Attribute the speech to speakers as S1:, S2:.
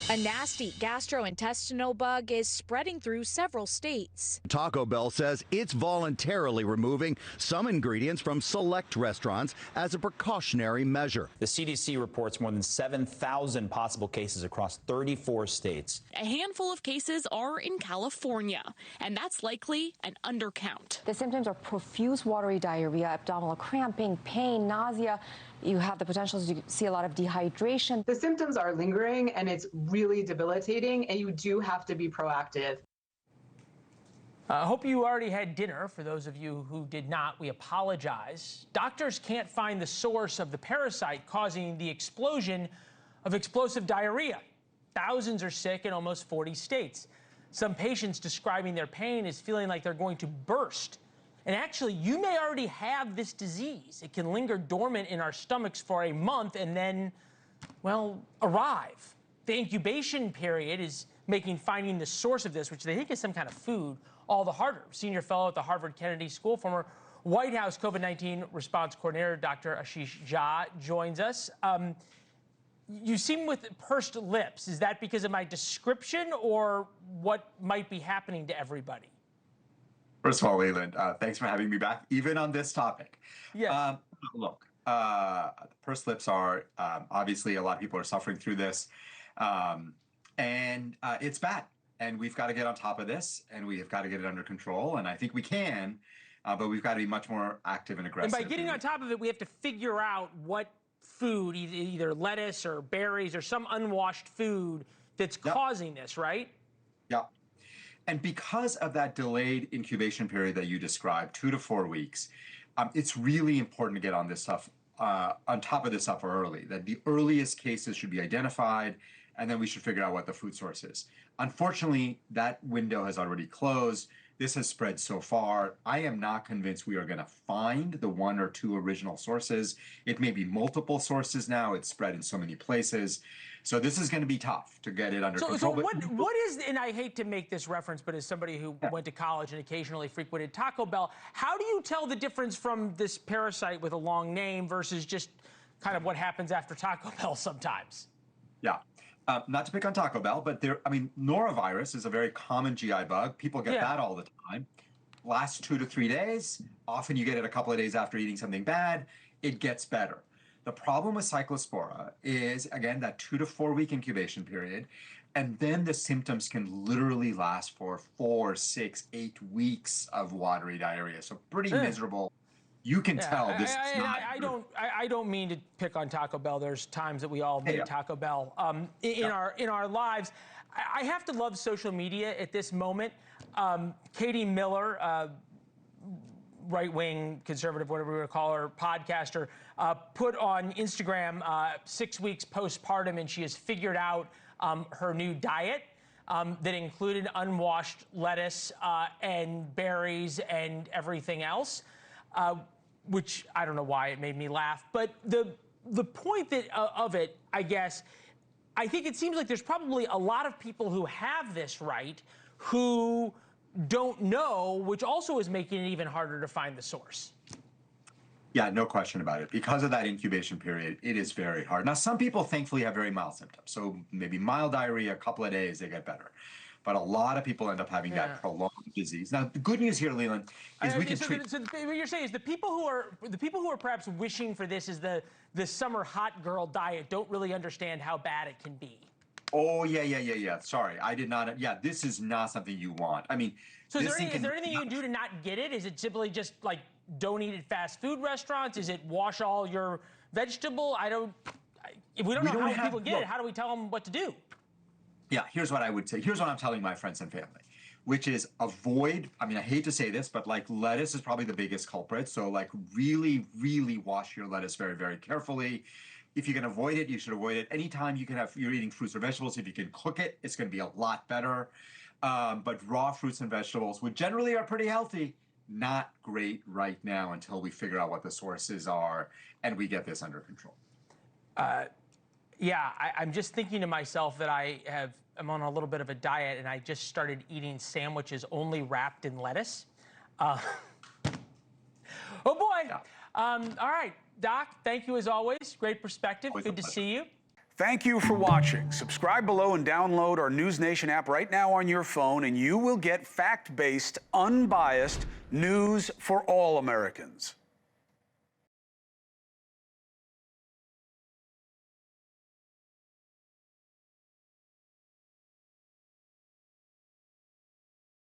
S1: A nasty gastrointestinal bug is spreading through several states.
S2: Taco Bell says it's voluntarily removing some ingredients from select restaurants as a precautionary measure.
S3: The CDC reports more than 7,000 possible cases across 34 states.
S1: A handful of cases are in California, and that's likely an undercount.
S4: The symptoms are profuse watery diarrhea, abdominal cramping, pain, nausea. You have the potential to see a lot of dehydration.
S5: The symptoms are lingering and it's really debilitating, and you do have to be proactive.
S6: I hope you already had dinner. For those of you who did not, we apologize. Doctors can't find the source of the parasite causing the explosion of explosive diarrhea. Thousands are sick in almost 40 states. Some patients describing their pain as feeling like they're going to burst. And actually, you may already have this disease. It can linger dormant in our stomachs for a month and then, well, arrive. The incubation period is making finding the source of this, which they think is some kind of food, all the harder. Senior fellow at the Harvard Kennedy School, former White House COVID-19 response coordinator, Dr. Ashish Jha, joins us. You seem with pursed lips. Is that because of my description or what might be happening to everybody?
S7: First of all, Leland, thanks for having me back, even on this topic.
S6: Yes.
S7: Look, pursed lips are, obviously, a lot of people are suffering through this, and it's bad. And we've got to get on top of this, and we have got to get it under control. And I think we can, but we've got to be much more active and aggressive.
S6: And by getting on top of it, we have to figure out what food, either lettuce or berries or some unwashed food that's causing this, right?
S7: Yeah. And because of that delayed incubation period that you described, 2 to 4 weeks, it's really important to get on this stuff, on top of this stuff early, that the earliest cases should be identified, and then we should figure out what the food source is. Unfortunately, that window has already closed. This has spread so far. I am not convinced we are going to find the 1 or 2 original sources. It may be multiple sources now. It's spread in so many places. So this is going to be tough to get it under control.
S6: So what is, and I hate to make this reference, but as somebody who went to college and occasionally frequented Taco Bell, how do you tell the difference from this parasite with a long name versus just kind of what happens after Taco Bell sometimes?
S7: Yeah. Not to pick on Taco Bell, but norovirus is a very common GI bug. People get that all the time. Lasts 2 to 3 days. Often you get it a couple of days after eating something bad. It gets better. The problem with cyclospora is, again, that 2 to 4 week incubation period. And then the symptoms can literally last for 4, 6, 8 weeks of watery diarrhea. So pretty miserable. You can tell this is not.
S6: I don't mean to pick on Taco Bell. There's times that we all need Taco Bell in our lives. I have to love social media at this moment. Katie Miller, right-wing conservative, whatever we want to call her, podcaster, put on Instagram 6 weeks postpartum, and she has figured out her new diet that included unwashed lettuce and berries and everything else. Which I don't know why it made me laugh, but the point of it, I guess, I think it seems like there's probably a lot of people who have this right who don't know, which also is making it even harder to find the source.
S7: Yeah, no question about it. Because of that incubation period, it is very hard. Now, some people thankfully have very mild symptoms. So maybe mild diarrhea, a couple of days, they get better. But a lot of people end up having that prolonged disease. Now, the good news here, Leland, is we can treat. So
S6: what you're saying is the people who are perhaps wishing for this is the summer hot girl diet don't really understand how bad it can be.
S7: Oh yeah. Sorry, I did not. Yeah, this is not something you want. I mean,
S6: so is there anything you can do to not get it? Is it simply just like don't eat at fast food restaurants? Is it wash all your vegetable? If we don't know how people get it, how do we tell them what to do?
S7: Yeah, here's what I would say. Here's what I'm telling my friends and family, which is avoid, I mean, I hate to say this, but like lettuce is probably the biggest culprit. So like really, really wash your lettuce very, very carefully. If you can avoid it, you should avoid it. Anytime you're eating fruits or vegetables, if you can cook it, it's going to be a lot better. But raw fruits and vegetables, which generally are pretty healthy, not great right now until we figure out what the sources are and we get this under control.
S6: Yeah, I'm just thinking to myself that I'm on a little bit of a diet, and I just started eating sandwiches only wrapped in lettuce. Oh boy! Yeah. All right, Doc. Thank you as always. Great perspective. Good to see you.
S8: Thank you for watching. Subscribe below and download our NewsNation app right now on your phone, and you will get fact-based, unbiased news for all Americans.